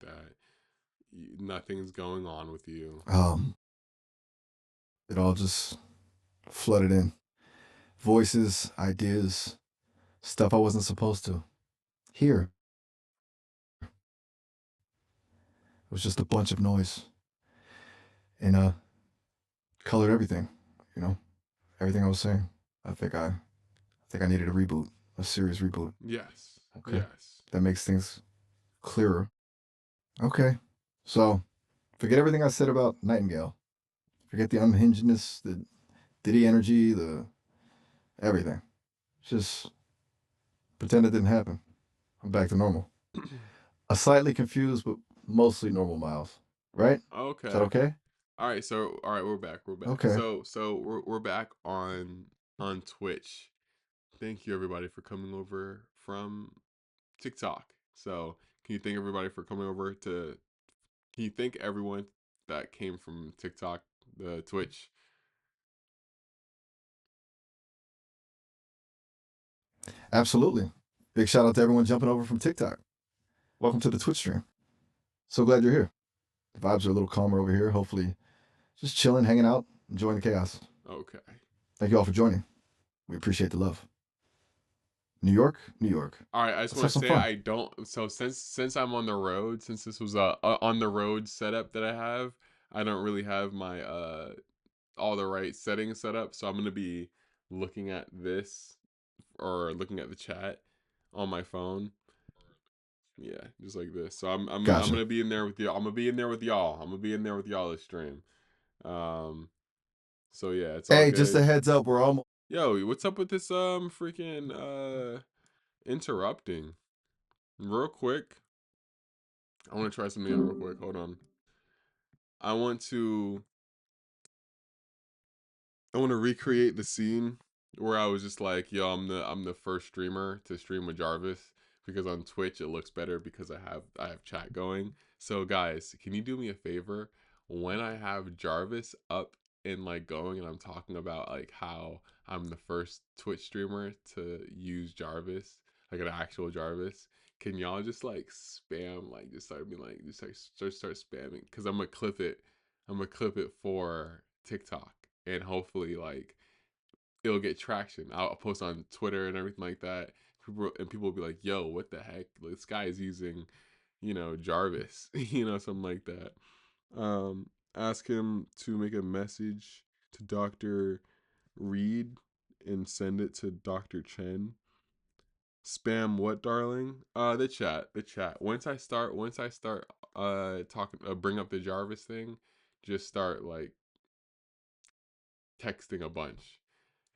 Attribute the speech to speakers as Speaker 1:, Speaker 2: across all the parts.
Speaker 1: that nothing's going on with you.
Speaker 2: It all just flooded in. Voices, ideas, stuff I wasn't supposed to hear. It was just a bunch of noise and colored everything. You know, everything I was saying. I think I, I think I needed a reboot, a serious reboot.
Speaker 1: Yes.
Speaker 2: Okay,
Speaker 1: Yes.
Speaker 2: that makes things clearer. Okay, so forget everything I said about Nightingale. Forget the unhingedness, the Diddy energy, the everything. Just pretend it didn't happen. I'm back to normal. A slightly confused, but mostly normal Miles. Right? Is that
Speaker 1: Okay.
Speaker 2: okay?
Speaker 1: All right, so all right, we're back. We're back.
Speaker 2: Okay.
Speaker 1: So we're back on Twitch. Thank you everybody for coming over from TikTok. So can you thank everybody for coming over to? Can you thank everyone that came from TikTok, the Twitch?
Speaker 2: Absolutely. Big shout out to everyone jumping over from TikTok. Welcome to the Twitch stream. So glad you're here. The vibes are a little calmer over here. Hopefully, just chilling, hanging out, enjoying the chaos.
Speaker 1: Okay.
Speaker 2: Thank you all for joining. We appreciate the love. New York, New York.
Speaker 1: All right, I just
Speaker 2: Let's
Speaker 1: want
Speaker 2: have
Speaker 1: to
Speaker 2: some
Speaker 1: say
Speaker 2: fun.
Speaker 1: I don't. So since I'm on the road, since this was a on the road setup that I have, I don't really have my all the right settings set up. So I'm gonna be looking at this or looking at the chat on my phone. Yeah, just like this. So I'm
Speaker 2: Gotcha.
Speaker 1: gonna be in there with you. I'm gonna be in there with y'all. I'm gonna be in there with y'all this stream. Um. So yeah, it's all
Speaker 2: Hey, just a
Speaker 1: good.
Speaker 2: heads up, we're almost.
Speaker 1: Yo, what's up with this freaking interrupting? Real quick, I want to try something out real quick. Hold on. I want to I want to recreate the scene where I was just like, "Yo, I'm the first streamer to stream with Jarvis because on Twitch it looks better because I have chat going." So guys, can you do me a favor when I have Jarvis up and like going and I'm talking about like how I'm the first Twitch streamer to use Jarvis, like an actual Jarvis? Can y'all just like spam like just start being like just like start spamming because I'm gonna clip it. I'm gonna clip it for TikTok and hopefully like it'll get traction. I'll post on Twitter and everything like that. People will be like, "Yo, what the heck? This guy is using, Jarvis, something like that." Ask him to make a message to Doctor Reed and send it to Doctor Chen. Spam what, darling? The chat. Once I start talking bring up the Jarvis thing, just start like texting a bunch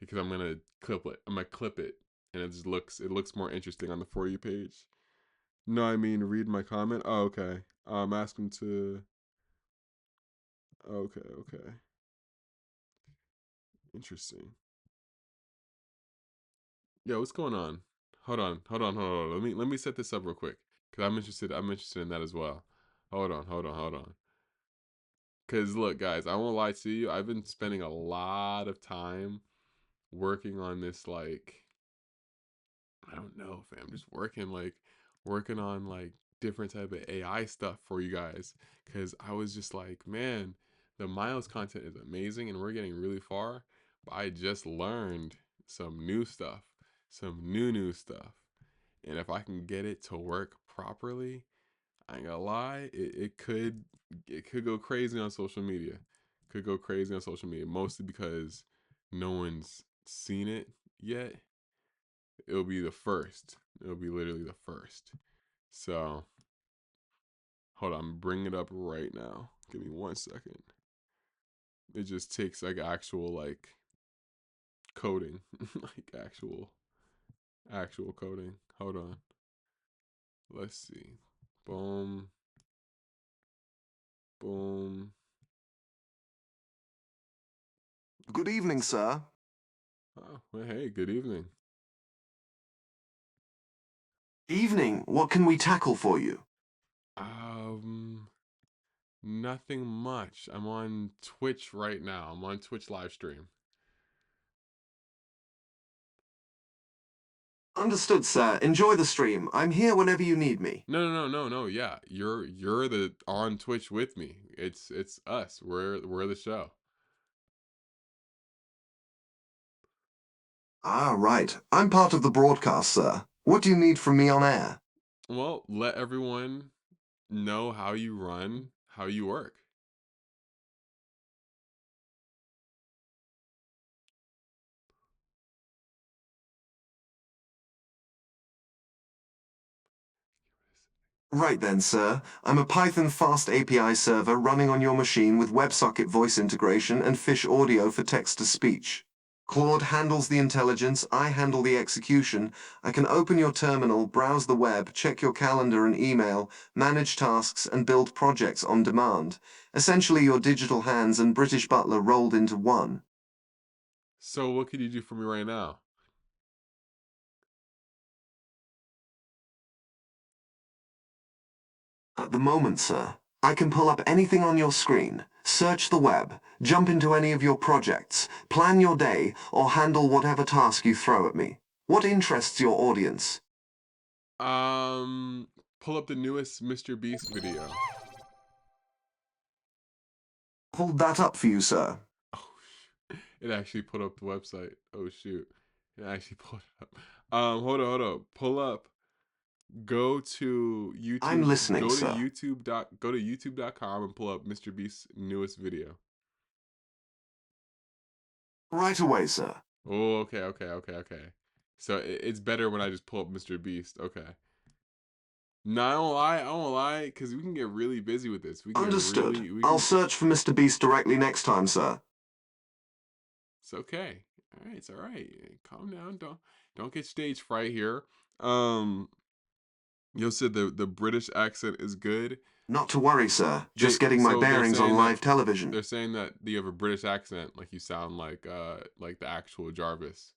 Speaker 1: because I'm gonna clip it. I'm gonna clip it, and it looks more interesting on the For You page. No, I mean read my comment. Oh, okay. Ask him to. Okay, okay. Interesting. Yo, what's going on? Hold on. Let me set this up real quick because I'm interested in that as well. Hold on. Cause look, guys, I won't lie to you. I've been spending a lot of time working on this like I don't know, fam. Just working on like different type of AI stuff for you guys. Cause I was just like, man, the Miles content is amazing and we're getting really far. But I just learned some new stuff, some new stuff. And if I can get it to work properly, I ain't gonna lie, it could go crazy on social media. Could go crazy on social media, mostly because no one's seen it yet. It'll be the first. It'll be literally the first. So hold on, bring it up right now. Give me 1 second. It just takes like actual like coding, like actual coding. Hold on. Let's see. Boom, boom.
Speaker 3: Good evening, sir.
Speaker 1: Oh, well, hey, good evening.
Speaker 3: Evening. What can we tackle for you?
Speaker 1: Um, Nothing much. I'm on Twitch right now. I'm on Twitch live stream.
Speaker 3: Understood, sir. Enjoy the stream. I'm here whenever you need me.
Speaker 1: No. Yeah, you're the on Twitch with me. It's us. We're the show.
Speaker 3: Ah, right. I'm part of the broadcast, sir. What do you need from me on air?
Speaker 1: Well, let everyone know how you run, how you work.
Speaker 3: Right then, sir. I'm a Python fast API server running on your machine with WebSocket voice integration and Fish audio for text-to-speech. Claude handles the intelligence, I handle the execution. I can open your terminal, browse the web, check your calendar and email, manage tasks, and build projects on demand. Essentially your digital hands and British butler rolled into one.
Speaker 1: So what could you do for me right now?
Speaker 3: At the moment, sir, I can pull up anything on your screen, search the web, jump into any of your projects, plan your day, or handle whatever task you throw at me. What interests your audience?
Speaker 1: Um, Pull up the newest Mr. Beast video.
Speaker 3: Hold that up for you, sir.
Speaker 1: Oh, it actually put up the website. Oh shoot, it actually pulled it up. Hold on. Pull up. Go to
Speaker 3: I'm
Speaker 1: YouTube.
Speaker 3: listening, sir.
Speaker 1: Go to YouTube.com and pull up Mr. Beast's newest video.
Speaker 3: Right away, sir.
Speaker 1: Oh, okay. So it's better when I just pull up Mr. Beast. Okay. No, I won't lie, because we can get really busy with this. We can get
Speaker 3: Understood.
Speaker 1: really, we
Speaker 3: I'll
Speaker 1: can.
Speaker 3: search for Mr. Beast directly next time, sir.
Speaker 1: It's okay. All right, it's all right. Calm down. Don't get stage fright here. Um, you said the British accent is good.
Speaker 3: Not to worry, sir. Just getting my
Speaker 1: So
Speaker 3: bearings on live television.
Speaker 1: they're saying that you have a British accent, like you sound like the actual Jarvis.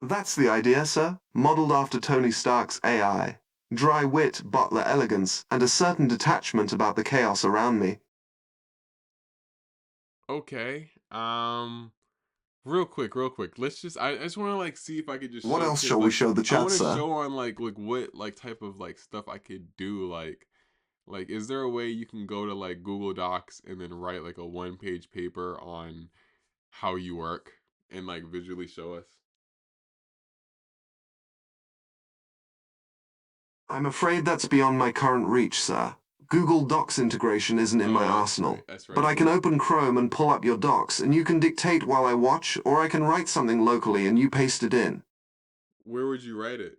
Speaker 3: That's the idea, sir. Modeled after Tony Stark's AI. Dry wit, butler elegance, and a certain detachment about the chaos around me.
Speaker 1: Okay. Real quick. I just want to like see if I could just
Speaker 3: What
Speaker 1: show,
Speaker 3: else
Speaker 1: cause
Speaker 3: shall we
Speaker 1: like
Speaker 3: show the
Speaker 1: I
Speaker 3: chat,
Speaker 1: want to
Speaker 3: sir?
Speaker 1: show on like what like type of like stuff I could do like is there a way you can go to like Google Docs and then write like a one-page paper on how you work and like visually show us?
Speaker 3: I'm afraid that's beyond my current reach, sir. Google Docs integration isn't in my
Speaker 1: Oh, that's right.
Speaker 3: arsenal.
Speaker 1: That's
Speaker 3: But
Speaker 1: right.
Speaker 3: I can open Chrome and pull up your docs, and you can dictate while I watch, or I can write something locally and you paste it in.
Speaker 1: Where would you write it?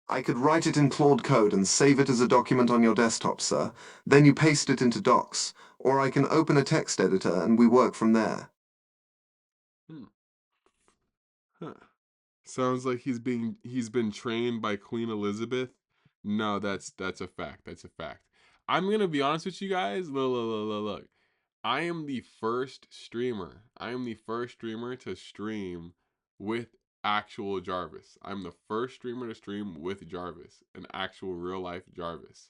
Speaker 3: I could write it in Claude Code and save it as a document on your desktop, sir. Then you paste it into Docs. Or I can open a text editor and we work from there.
Speaker 1: Hmm. Huh. Sounds like he's been trained by Queen Elizabeth. No, that's a fact. That's a fact. I'm gonna be honest with you guys. Look. I am the first streamer. I am the first streamer to stream with actual Jarvis. I'm the first streamer to stream with Jarvis, an actual real life Jarvis.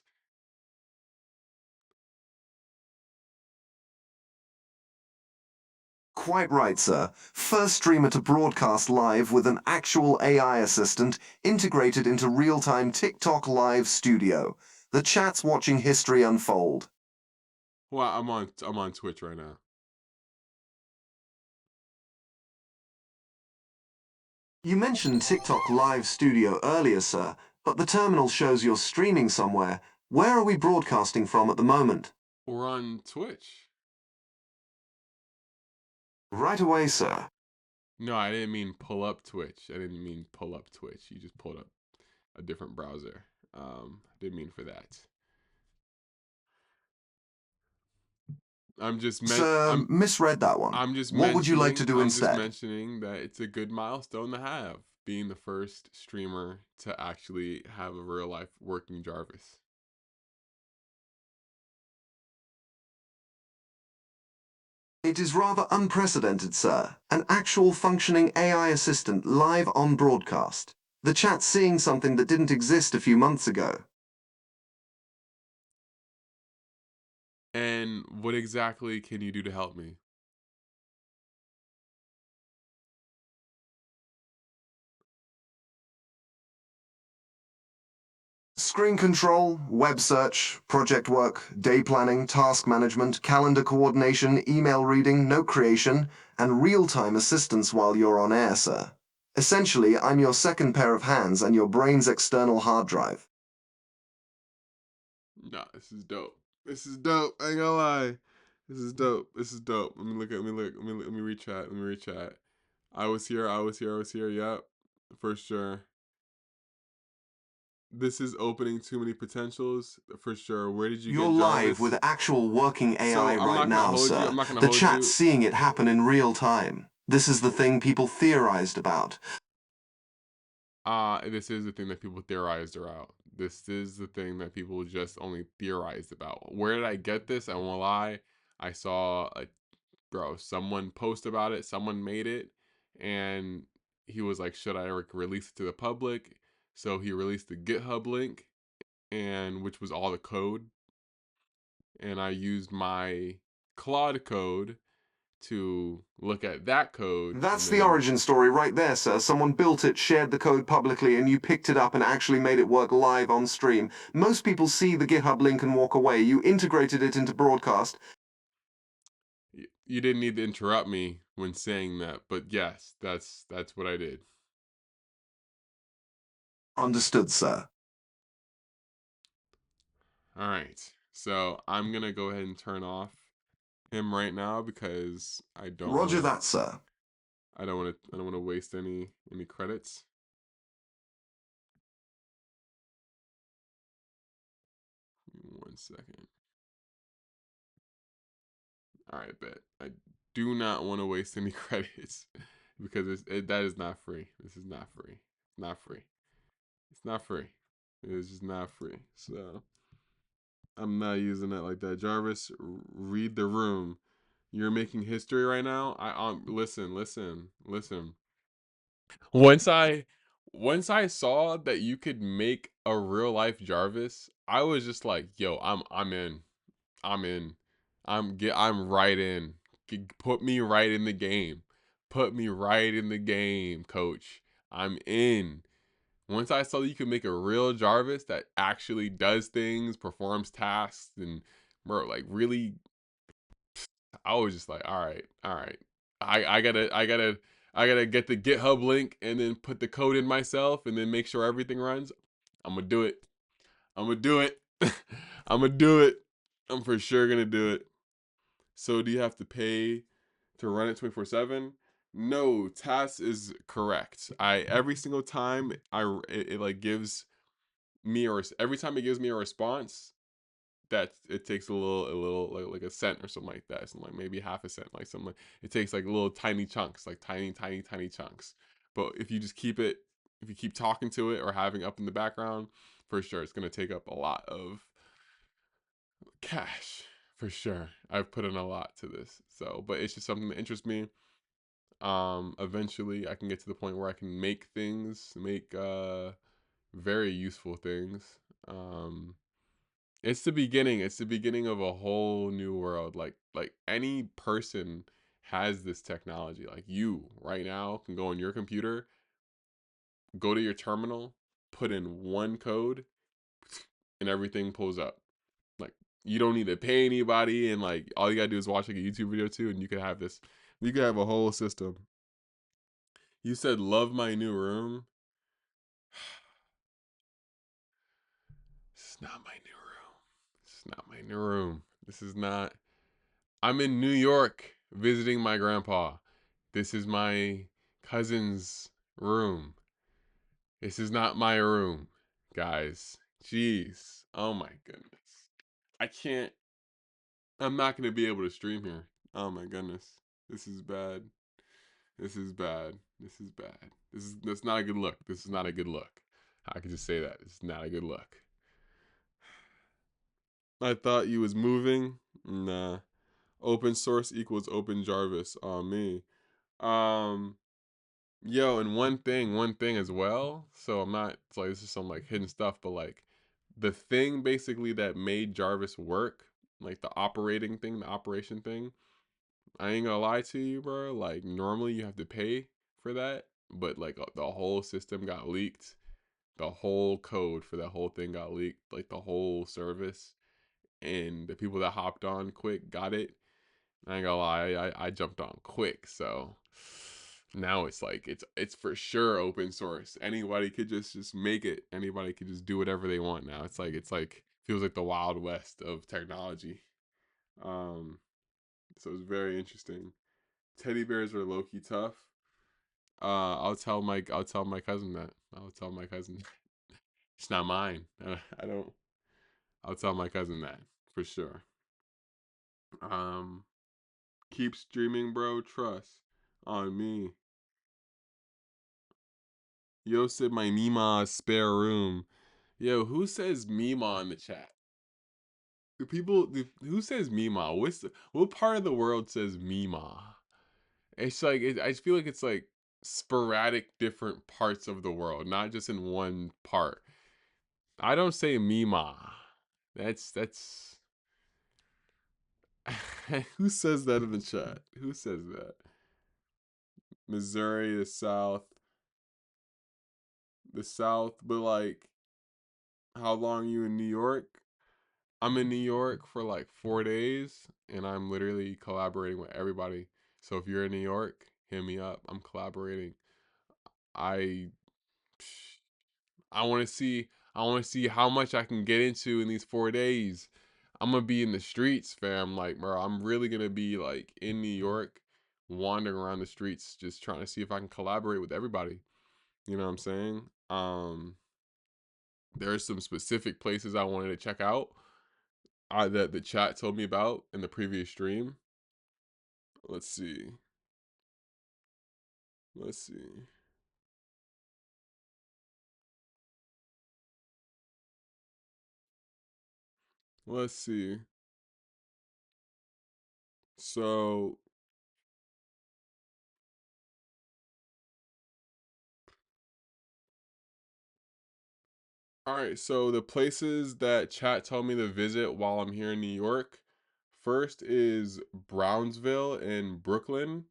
Speaker 3: Quite right, sir. First streamer to broadcast live with an actual AI assistant integrated into real-time TikTok live studio. The chat's watching history unfold.
Speaker 1: Well, I'm on Twitch right now.
Speaker 3: You mentioned TikTok live studio earlier, sir, but the terminal shows you're streaming somewhere. Where are we broadcasting from at the moment?
Speaker 1: We're on Twitch.
Speaker 3: Right away, sir.
Speaker 1: No, I didn't mean pull up Twitch. I didn't mean pull up Twitch. You just pulled up a different browser. Didn't mean for that. I'm just meant
Speaker 3: Sir, misread that one. What would you like to do
Speaker 1: I'm just
Speaker 3: instead?
Speaker 1: mentioning that it's a good milestone to have, being the first streamer to actually have a real life working Jarvis.
Speaker 3: It is rather unprecedented, sir. An actual functioning AI assistant live on broadcast. The chat's seeing something that didn't exist a few months ago.
Speaker 1: And what exactly can you do to help me?
Speaker 3: Screen control, web search, project work, day planning, task management, calendar coordination, email reading, note creation, and real-time assistance while you're on air, sir. Essentially, I'm your second pair of hands and your brain's external hard drive.
Speaker 1: Nah, this is dope. This is dope. I ain't gonna lie. This is dope. This is dope. Let me look at. Let me rechat. Let me rechat. I was here. I was here. I was here. Yep, for sure. This is opening too many potentials for sure. Where did you
Speaker 3: You're
Speaker 1: get
Speaker 3: live
Speaker 1: Jarvis?
Speaker 3: with actual working AI
Speaker 1: So I'm
Speaker 3: right
Speaker 1: not gonna
Speaker 3: now,
Speaker 1: hold you.
Speaker 3: sir.
Speaker 1: I'm not gonna
Speaker 3: The
Speaker 1: hold
Speaker 3: chat's
Speaker 1: you.
Speaker 3: seeing it happen in real time. This is the thing people theorized about.
Speaker 1: This is the thing that people theorized about. This is the thing that people just only theorized about. Where did I get this? I won't lie. I saw a bro, someone post about it, someone made it, and he was like, should I release it to the public? So he released the GitHub link, and which was all the code, and I used my Claude code to look at that code, and
Speaker 3: That's the
Speaker 1: then
Speaker 3: origin story right there, sir. Someone built it, shared the code publicly, and you picked it up and actually made it work live on stream. Most people see the GitHub link and walk away. You integrated it into broadcast.
Speaker 1: you didn't need to interrupt me when saying that, but yes, that's what I did.
Speaker 3: Understood, sir.
Speaker 1: All right, so I'm gonna go ahead and turn off him right now because I don't want
Speaker 3: Roger
Speaker 1: to
Speaker 3: that, sir.
Speaker 1: I don't want to waste any credits. One second. All right, bet. I do not want to waste any credits because that is not free. This is not free. Not free. It's not free. It is just not free. So I'm not using that like that. Jarvis, read the room. You're making history right now. Listen. Once I once I saw that you could make a real life Jarvis, I was just like, yo, I'm in. I'm in. I'm right in. Put me right in the game. Put me right in the game, coach. I'm in. Once I saw that you could make a real Jarvis that actually does things, performs tasks, and bro, like really, I was just like, all right. I gotta get the GitHub link and then put the code in myself and then make sure everything runs. I'm gonna do it. I'm gonna do it. I'm gonna do it. I'm for sure gonna do it. So do you have to pay to run it 24/7? No, TAS is correct. I every single time it like gives me or every time it gives me a response that it takes a little like a cent or something like that. Something like maybe half a cent, like something like it takes like little tiny chunks, like tiny chunks. But if you just keep it if you keep talking to it or having it up in the background, for sure it's gonna take up a lot of cash for sure. I've put in a lot to this. So, but it's just something that interests me. Eventually I can get to the point where I can make things, make very useful things. Um it's the beginning. It's the beginning of a whole new world. Like any person has this technology. Like you right now can go on your computer, go to your terminal, put in one code, and everything pulls up. Like you don't need to pay anybody, and like all you gotta do is watch like a YouTube video too, and you can have this. You can have a whole system. You said love my new room. This is not my new room. This is not my new room. This is not. I'm in New York visiting my grandpa. This is my cousin's room. This is not my room, guys. Jeez. Oh my goodness. I can't. I'm not going to be able to stream here. Oh my goodness. This is bad. This is bad. This is bad. That's not a good look. This is not a good look. I can just say that. It's not a good look. I thought you was moving. Nah. Open source equals open Jarvis on me. Um Yo, and one thing as well. So I'm not it's like this is some like hidden stuff, but like the thing basically that made Jarvis work like the operating thing, the operation thing. I ain't gonna lie to you, bro. Like normally you have to pay for that, but like the whole system got leaked. The whole code for that whole thing got leaked, like the whole service, and the people that hopped on quick got it. I ain't gonna lie, I jumped on quick, so now it's like it's for sure open source. Anybody could just make it. Anybody could just do whatever they want now. It's like feels like the wild west of technology. Um, so it's very interesting. Teddy bears are low key tough. I'll tell my cousin that. I'll tell my cousin. It's not mine. I don't. I'll tell my cousin that for sure. Um, keep streaming, bro. Trust on me. Yo said my Mima spare room. Yo, who says Mima in the chat? Who says Mima? What part of the world says Mima? It's like I just feel like it's like sporadic different parts of the world, not just in one part. I don't say Mima. That's who says that in the chat? Who says that? Missouri, the South, but like, how long are you in New York? I'm in New York for like 4 days, and I'm literally collaborating with everybody. So if you're in New York, hit me up. I'm collaborating. I I want to see how much I can get into in these 4 days. I'm gonna be in the streets, fam. Like, bro, I'm really gonna be like in New York, wandering around the streets, just trying to see if I can collaborate with everybody. You know what I'm saying? There's some specific places I wanted to check out that the chat told me about in the previous stream. Let's see. Let's see. Let's see. So, all right. So the places that chat told me to visit while I'm here in New York, first is Brownsville in Brooklyn.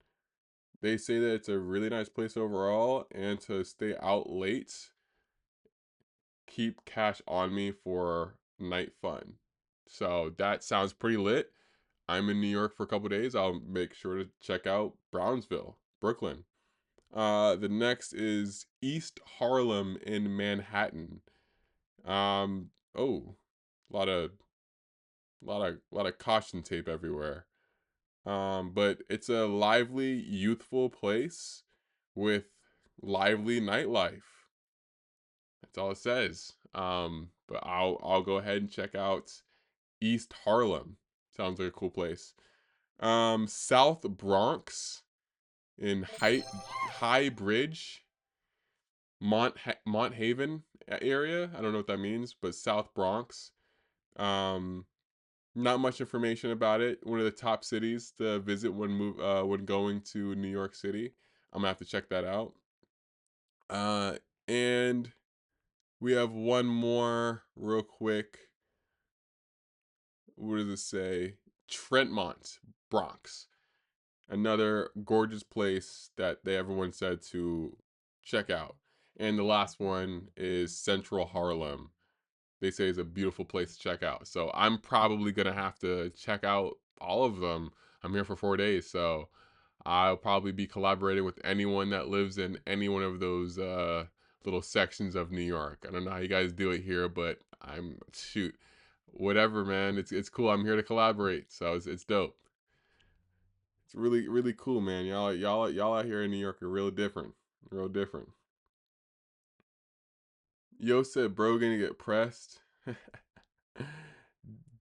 Speaker 1: They say that it's a really nice place overall, and to stay out late, keep cash on me for night fun. So that sounds pretty lit. I'm in New York for a couple days. I'll make sure to check out Brownsville, Brooklyn. The next is East Harlem in Manhattan. Oh, a lot of caution tape everywhere. But it's a lively, youthful place with lively nightlife. That's all it says. But I'll go ahead and check out East Harlem. Sounds like a cool place. South Bronx in High Bridge, Mont Haven area. I don't know what that means, but South Bronx. Um, Not much information about it. One of the top cities to visit when going to New York City. I'm gonna have to check that out. And we have one more real quick. What does it say? Trentmont, Bronx. Another gorgeous place that everyone said to check out. And the last one is Central Harlem. They say it's a beautiful place to check out. So I'm probably gonna have to check out all of them. I'm here for 4 days, so I'll probably be collaborating with anyone that lives in any one of those little sections of New York. I don't know how you guys do it here, but I'm shoot, whatever, man. It's cool. I'm here to collaborate, so it's dope. It's really cool, man. Y'all out here in New York are real different. Yo said, bro, gonna get pressed.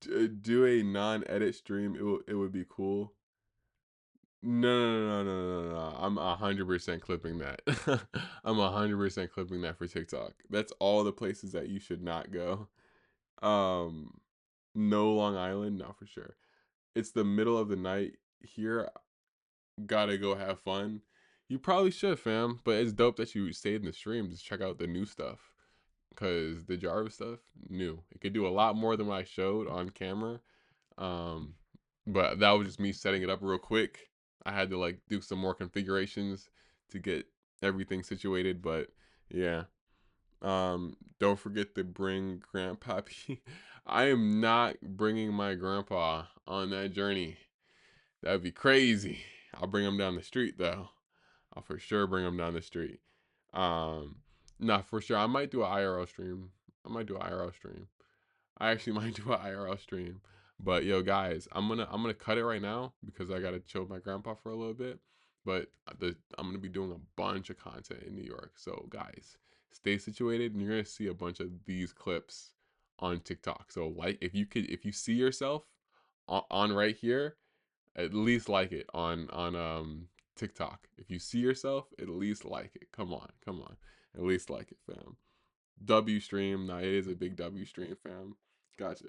Speaker 1: Do a non-edit stream. It would be cool. No. I'm 100% clipping that. I'm 100% clipping that for TikTok. That's all the places that you should not go. Um, no Long Island, no for sure. It's the middle of the night here. Gotta go have fun. You probably should, fam. But it's dope that you stayed in the stream to check out the new stuff. Cause the Jarvis stuff, new. It could do a lot more than what I showed on camera. Um, but that was just me setting it up real quick. I had to like do some more configurations to get everything situated, but yeah. Don't forget to bring Grandpappy. I am not bringing my grandpa on that journey. That'd be crazy. I'll bring him down the street though. I'll for sure bring him down the street. Um, Nah, for sure. I might do an IRL stream. I might do an IRL stream. I actually might do an IRL stream. But yo, guys, I'm gonna cut it right now because I gotta chill with my grandpa for a little bit. But I'm gonna be doing a bunch of content in New York. So guys, stay situated, and you're gonna see a bunch of these clips on TikTok. So like, if you see yourself on right here, at least like it on TikTok. If you see yourself, at least like it. Come on, come on, at least like it, fam. W stream. Nah, it is a big W stream, fam. Gotcha.